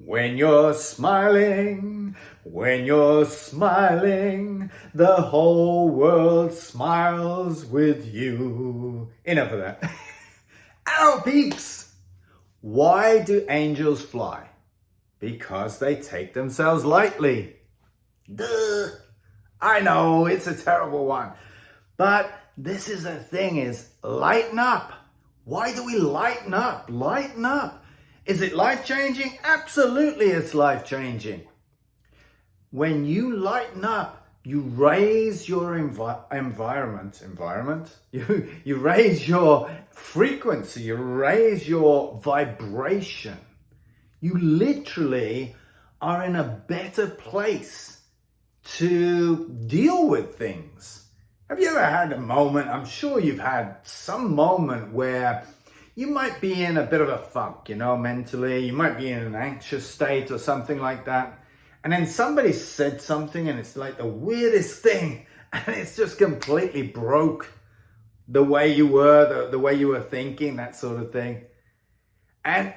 When you're smiling, the whole world smiles with you. Enough of that. Ow, peeps! Why do angels fly? Because they take themselves lightly. Duh! I know, it's a terrible one. But this is the thing is, lighten up. Why do we lighten up? Lighten up. Is it life-changing? Absolutely it's life-changing. When you lighten up, you raise your environment. You raise your frequency, you raise your vibration. You literally are in a better place to deal with things. Have you ever had a moment, I'm sure you've had some moment where you might be in a bit of a funk, mentally. You might be in an anxious state or something like that. And then somebody said something and it's like the weirdest thing. And it's just completely broke the way you were, the way you were thinking, that sort of thing. And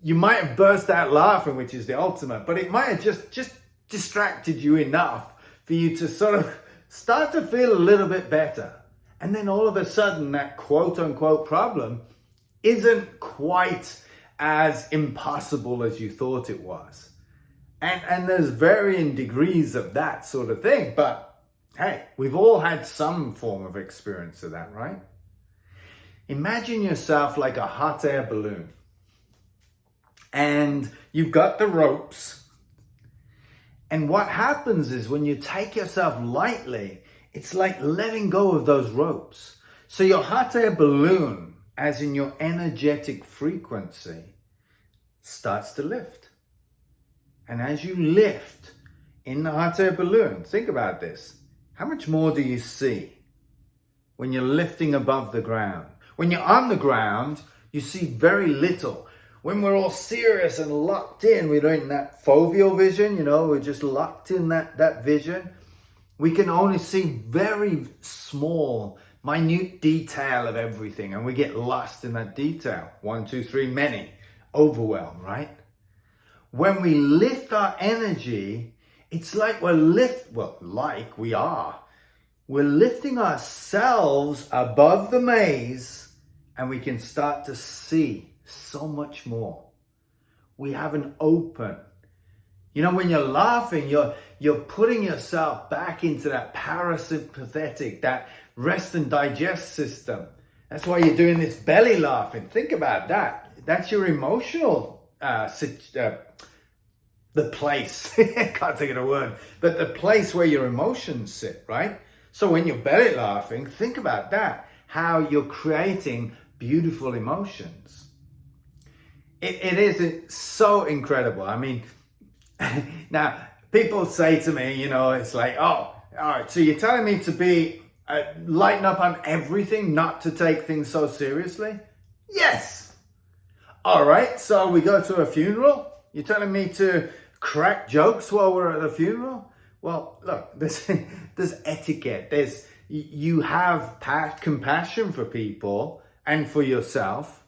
you might have burst out laughing, which is the ultimate, but it might have just distracted you enough for you to sort of start to feel a little bit better. And then all of a sudden that quote unquote problem isn't quite as impossible as you thought it was. And there's varying degrees of that sort of thing. But hey, we've all had some form of experience of that, right? Imagine yourself like a hot air balloon. And you've got the ropes. And what happens is when you take yourself lightly, it's like letting go of those ropes. So your hot air balloon, as in your energetic frequency, starts to lift. And as you lift in the hot air balloon, think about this. How much more do you see when you're lifting above the ground? When you're on the ground, you see very little. When we're all serious and locked in, we're in that foveal vision, we're just locked in that vision. We can only see very small, minute detail of everything, and we get lost in that detail. 1, 2, 3, many. Overwhelm, right? When we lift our energy, it's like we're lifting ourselves above the maze, and we can start to see so much more. We have an open. When you're laughing, you're putting yourself back into that parasympathetic, that rest and digest system. That's why you're doing this belly laughing. Think about that. That's your emotional, the place, can't think of the word, but the place where your emotions sit, right? So when you're belly laughing, think about that, how you're creating beautiful emotions. It is so incredible. I mean, now people say to me, it's like, oh, all right, so you're telling me to be lighten up on everything, not to take things so seriously? Yes. All right, so we go to a funeral. You're telling me to crack jokes while we're at the funeral? Well, look, there's etiquette. You have compassion for people and for yourself.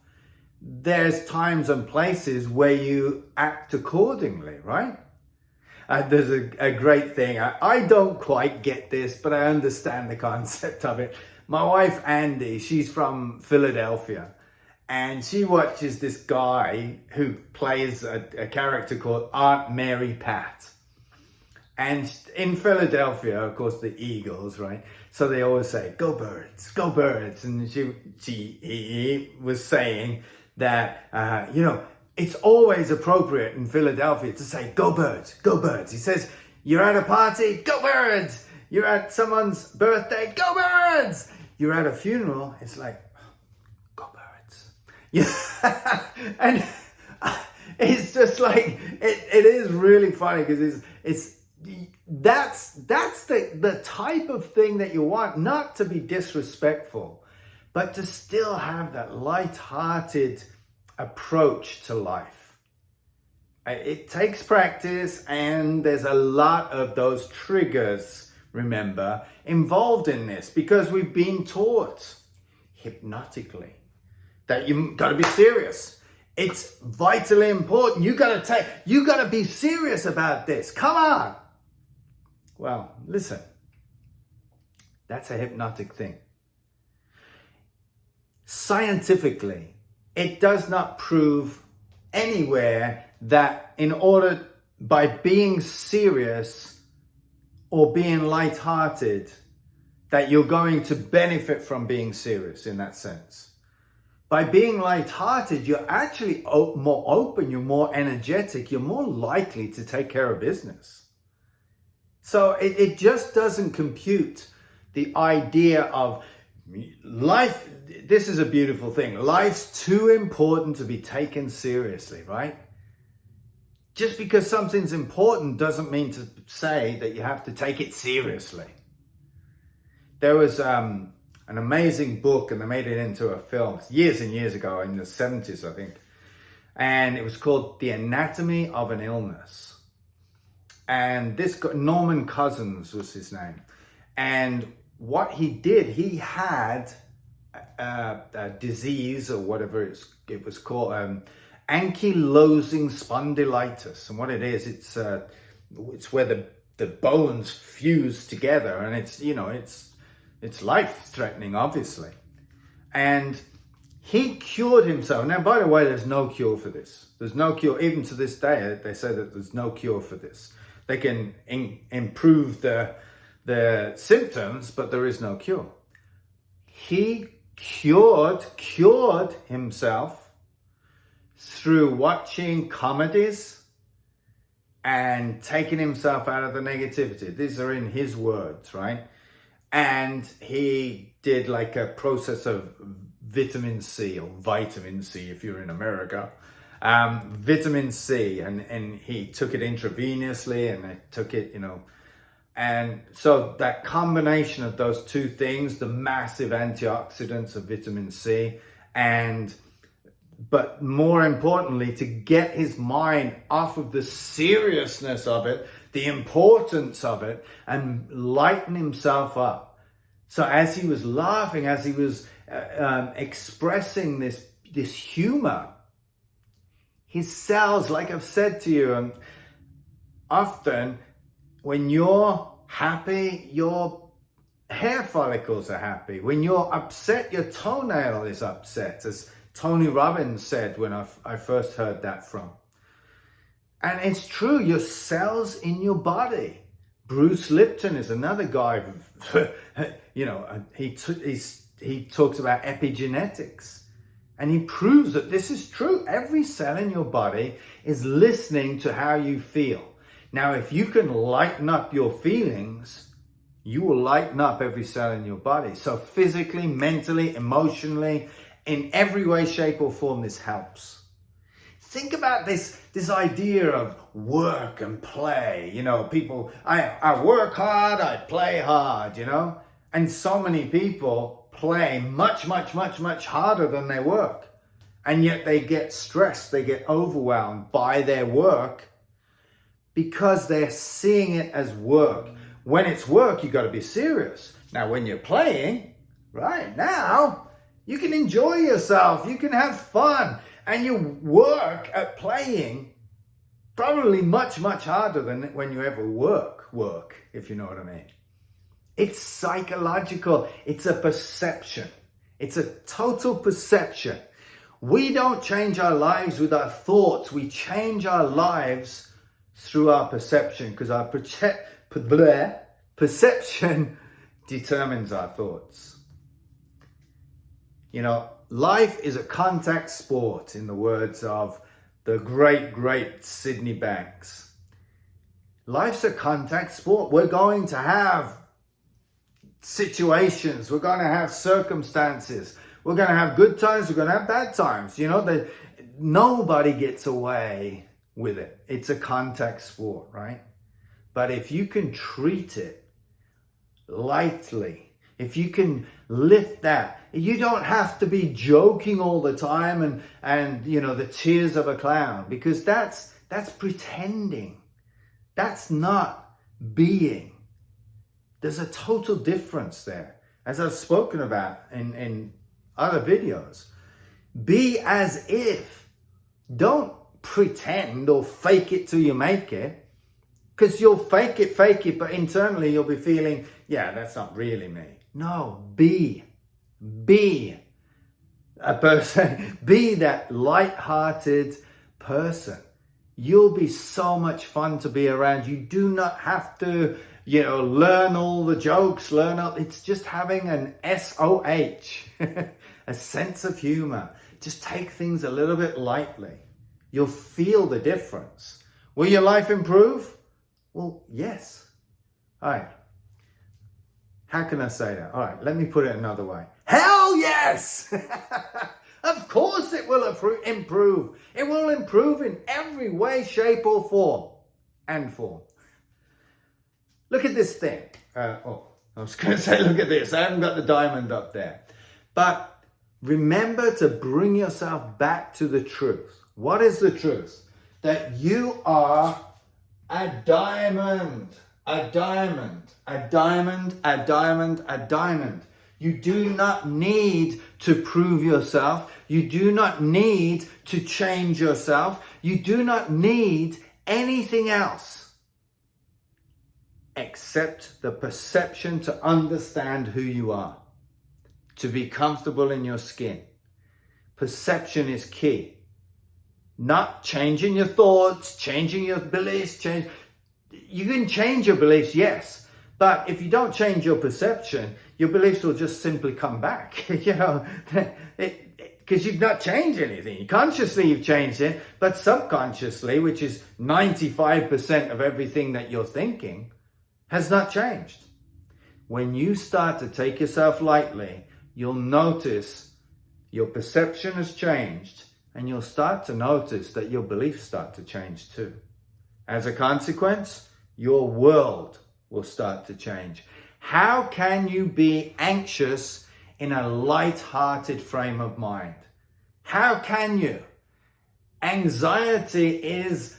There's times and places where you act accordingly, right? There's a great thing. I don't quite get this, but I understand the concept of it. My wife, Andy, she's from Philadelphia, and she watches this guy who plays a character called Aunt Mary Pat. And in Philadelphia, of course, the Eagles, right? So they always say, "Go Birds, go Birds." And he was saying that, it's always appropriate in Philadelphia to say, "Go Birds, go Birds." He says, you're at a party, go Birds. You're at someone's birthday, go Birds. You're at a funeral, it's like, go Birds. Yeah. And it's just like, it is really funny because that's the type of thing that you want, not to be disrespectful, but to still have that light-hearted approach to life. It takes practice, and there's a lot of those triggers, remember, involved in this, because we've been taught hypnotically that you got to be serious. It's vitally important. You gotta be serious about this. Come on. Well, listen, that's a hypnotic thing. Scientifically, it does not prove anywhere that by being serious or being lighthearted, that you're going to benefit from being serious in that sense. By being lighthearted, you're actually more open, you're more energetic, you're more likely to take care of business. So it just doesn't compute the idea of life. This is a beautiful thing. Life's too important to be taken seriously, right? Just because something's important doesn't mean to say that you have to take it seriously. There was an amazing book, and they made it into a film years and years ago, in the 70s, I think. And it was called The Anatomy of an Illness. And this guy, Norman Cousins was his name. And what he did, he had a disease, or whatever it was called, ankylosing spondylitis. And what it is, it's where the bones fuse together, and it's life-threatening, obviously. And he cured himself. Now, by the way, there's no cure for this. There's no cure. Even to this day, they say that there's no cure for this. They can improve the symptoms, but there is no cure. He cured himself through watching comedies and taking himself out of the negativity. These are in his words, right? And he did like a process of vitamin C, or vitamin C if you're in America, vitamin C, and he took it intravenously, and they took it, and so that combination of those two things, the massive antioxidants of vitamin C, but more importantly, to get his mind off of the seriousness of it, the importance of it, and lighten himself up. So as he was laughing, as he was expressing this humor, his cells, like I've said to you, often when you're happy, your hair follicles are happy. When you're upset, your toenail is upset, as Tony Robbins said when I first heard that from. And it's true, your cells in your body. Bruce Lipton is another guy who, he talks about epigenetics. And he proves that this is true. Every cell in your body is listening to how you feel. Now, if you can lighten up your feelings, you will lighten up every cell in your body. So physically, mentally, emotionally, in every way, shape, or form, this helps. Think about this idea of work and play. People, I work hard, I play hard, And so many people play much, much, much, much harder than they work. And yet they get stressed, they get overwhelmed by their work because they're seeing it as work. When it's work, you got to be serious. Now, when you're playing, right now, you can enjoy yourself, you can have fun, and you work at playing probably much, much harder than when you ever work, if you know what I mean. It's psychological. It's a perception. It's a total perception. We don't change our lives with our thoughts. We change our lives through our perception, because our perception determines our thoughts. Life is a contact sport, in the words of the great, great Sydney Banks. Life's a contact sport. We're going to have situations, we're going to have circumstances, we're going to have good times, we're going to have bad times. Nobody gets away with it. It's a contact sport, right? But if you can treat it lightly, if you can lift that, you don't have to be joking all the time and the tears of a clown, because that's pretending. That's not being. There's a total difference there, as I've spoken about in other videos. Be as if Don't pretend or fake it till you make it. Because you'll fake it, but internally you'll be feeling, yeah, that's not really me. No, be a person, be that light-hearted person. You'll be so much fun to be around. You do not have to, learn all the jokes, it's just having an SOH, a sense of humor. Just take things a little bit lightly. You'll feel the difference. Will your life improve? Well, yes. All right. How can I say that? All right, let me put it another way. Hell yes! Of course it will improve. It will improve in every way, shape, or form. Look at this thing. I was going to say, look at this. I haven't got the diamond up there. But remember to bring yourself back to the truth. What is the truth? That you are a diamond. A diamond. A diamond. A diamond. A diamond. You do not need to prove yourself. You do not need to change yourself. You do not need anything else except the perception to understand who you are, to be comfortable in your skin. Perception is key. Not changing your thoughts, changing your beliefs. You can change your beliefs, yes. But if you don't change your perception, your beliefs will just simply come back, because you've not changed anything. Consciously you've changed it, but subconsciously, which is 95% of everything that you're thinking, has not changed. When you start to take yourself lightly, you'll notice your perception has changed, and you'll start to notice that your beliefs start to change too. As a consequence, your world will start to change. How can you be anxious in a light-hearted frame of mind? How can you? Anxiety is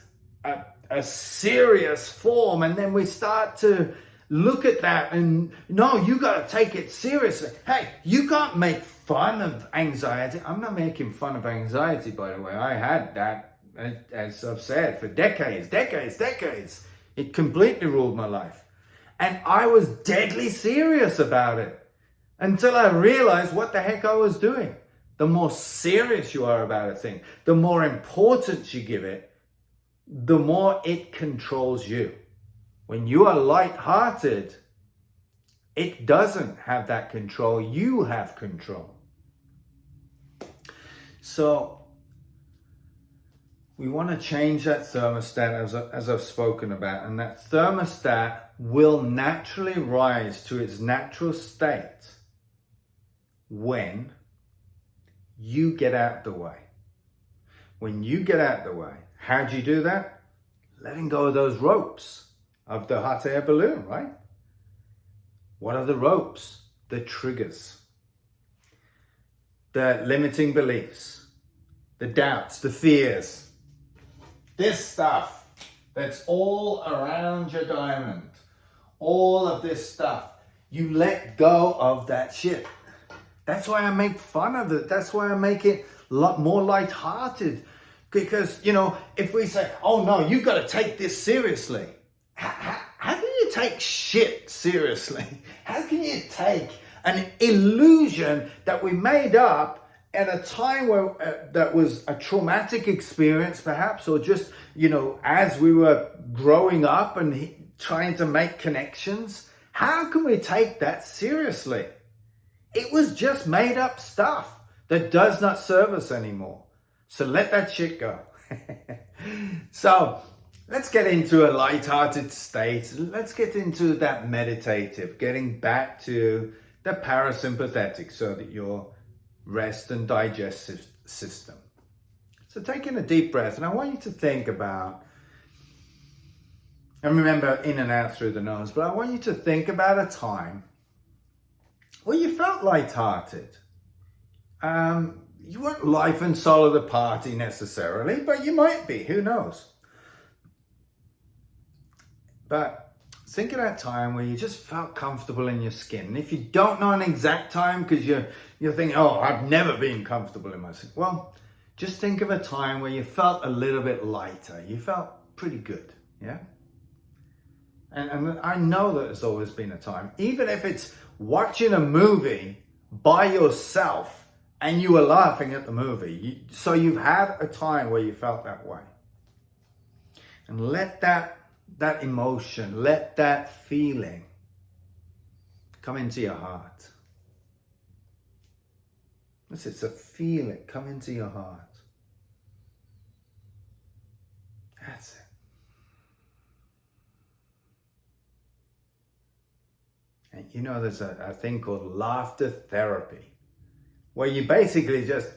a serious form, and then we start to look at that and, no, you got to take it seriously. Hey, you can't make fun of anxiety. I'm not making fun of anxiety, by the way. I had that, as I've said, for decades. It completely ruled my life. And I was deadly serious about it until I realized what the heck I was doing. The more serious you are about a thing, the more importance you give it, the more it controls you. When you are light-hearted, it doesn't have that control. You have control. So we want to change that thermostat as I've spoken about, and that thermostat will naturally rise to its natural state when you get out the way. When you get out the way, how do you do that? Letting go of those ropes of the hot air balloon, right? What are the ropes? The triggers, the limiting beliefs, the doubts, the fears, this stuff that's all around your diamond, all of this stuff. You let go of that shit. That's why I make fun of it. That's why I make it a lot more lighthearted. Because, if we say, oh no, you've got to take this seriously. How can you take shit seriously? How can you take an illusion that we made up at a time where that was a traumatic experience perhaps, or just, as we were growing up and trying to make connections? How can we take that seriously? It was just made up stuff that does not serve us anymore. So let that shit go. So let's get into a light-hearted state. Let's get into that meditative, getting back to the parasympathetic so that your rest and digestive system. So taking a deep breath, and I want you to think about, and remember in and out through the nose, but I want you to think about a time where you felt light-hearted. You weren't life and soul of the party necessarily, but you might be, who knows? But think of that time where you just felt comfortable in your skin. And if you don't know an exact time because you're thinking, oh, I've never been comfortable in my skin. Well, Just think of a time where you felt a little bit lighter. You felt pretty good, yeah? And I know that there's always been a time, even if it's watching a movie by yourself and you were laughing at the movie. So you've had a time where you felt that way. And let that emotion, let that feeling come into your heart. It's a feeling, come into your heart. That's it. And you know, there's a thing called laughter therapy, where you basically just,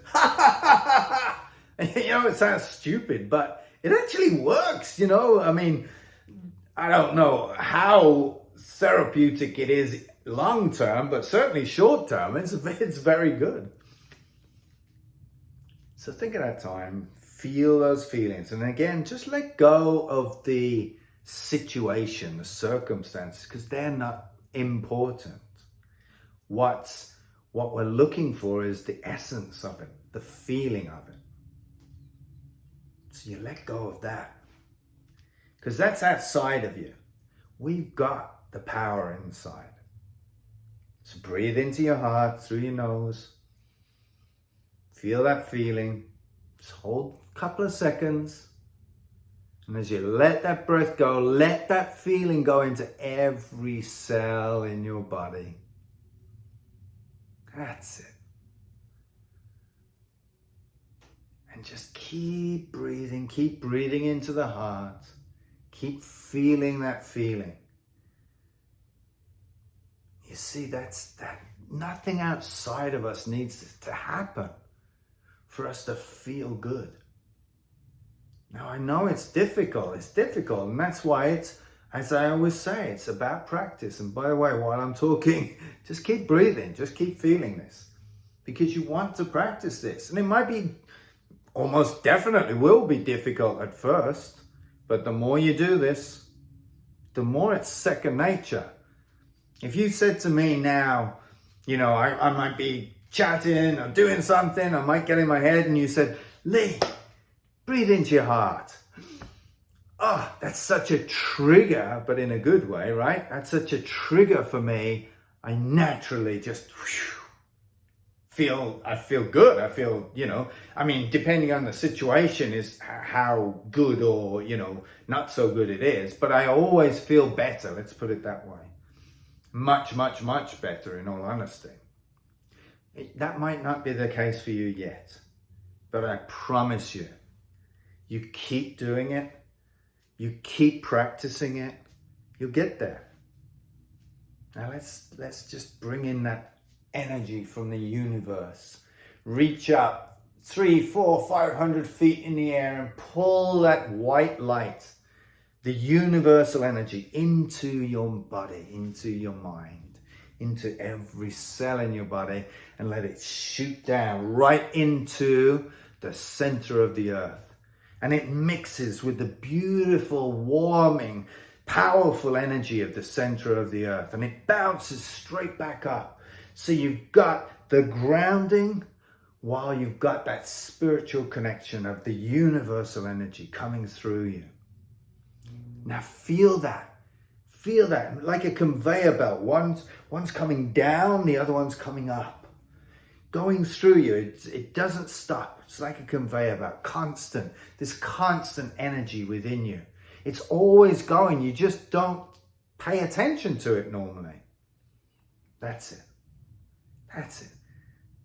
you know, it sounds stupid, but it actually works, you know. I mean, I don't know how therapeutic it is long term, but certainly short term, it's very good. So think of that time, feel those feelings, and again, just let go of the situation, the circumstances, because they're not important. What we're looking for is the essence of it, the feeling of it. So you let go of that, because that's outside of you. We've got the power inside. So breathe into your heart through your nose. Feel that feeling. Just hold a couple of seconds. And as you let that breath go, let that feeling go into every cell in your body. That's it. And just keep breathing into the heart. Keep feeling that feeling. You see, that nothing outside of us needs to happen for us to feel good. Now, I know it's difficult, and that's why it's, as I always say, it's about practice. And by the way, while I'm talking, just keep breathing, just keep feeling this, because you want to practice this. And it might be, almost definitely will be difficult at first, but the more you do this, the more it's second nature. If you said to me now, you know, I might be chatting or doing something, I might get in my head, and you said, Lee, breathe into your heart. Oh, that's such a trigger, but in a good way, right? That's such a trigger for me. I naturally just feel good. I feel, you know, I mean, depending on the situation is how good or, you know, not so good it is, but I always feel better. Let's put it that way. Much, much, much better, in all honesty. That might not be the case for you yet, but I promise you, you keep doing it, you keep practicing it, you'll get there. Now let's just bring in that energy from the universe. Reach up 300, 400, 500 feet in the air and pull that white light, the universal energy, into your body, into your mind, into every cell in your body, and let it shoot down right into the center of the earth. And it mixes with the beautiful, warming, powerful energy of the center of the earth, and it bounces straight back up. So you've got the grounding while you've got that spiritual connection of the universal energy coming through you. Now feel that like a conveyor belt. One's coming down, the other one's coming up, going through you. It doesn't stop. It's like a conveyor belt, this constant energy within you. It's always going. You just don't pay attention to it normally. That's it.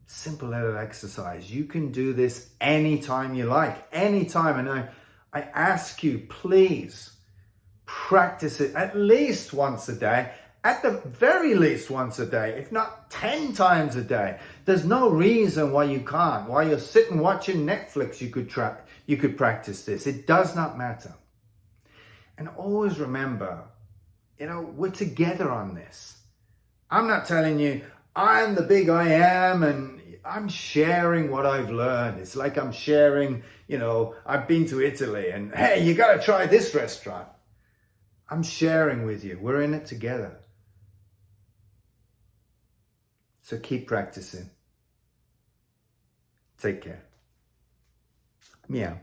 Simple little exercise. You can do this anytime you like, anytime. And I ask you, please practice it at least once a day, at the very least once a day, if not 10 times a day. There's no reason why you can't. While you're sitting watching Netflix, you could practice this. It does not matter. And always remember, you know, we're together on this. I'm not telling you I'm the big I am and I'm sharing what I've learned. It's like I'm sharing, you know, I've been to Italy and hey, you got to try this restaurant. I'm sharing with you. We're in it together. So keep practicing. Take care. Meow.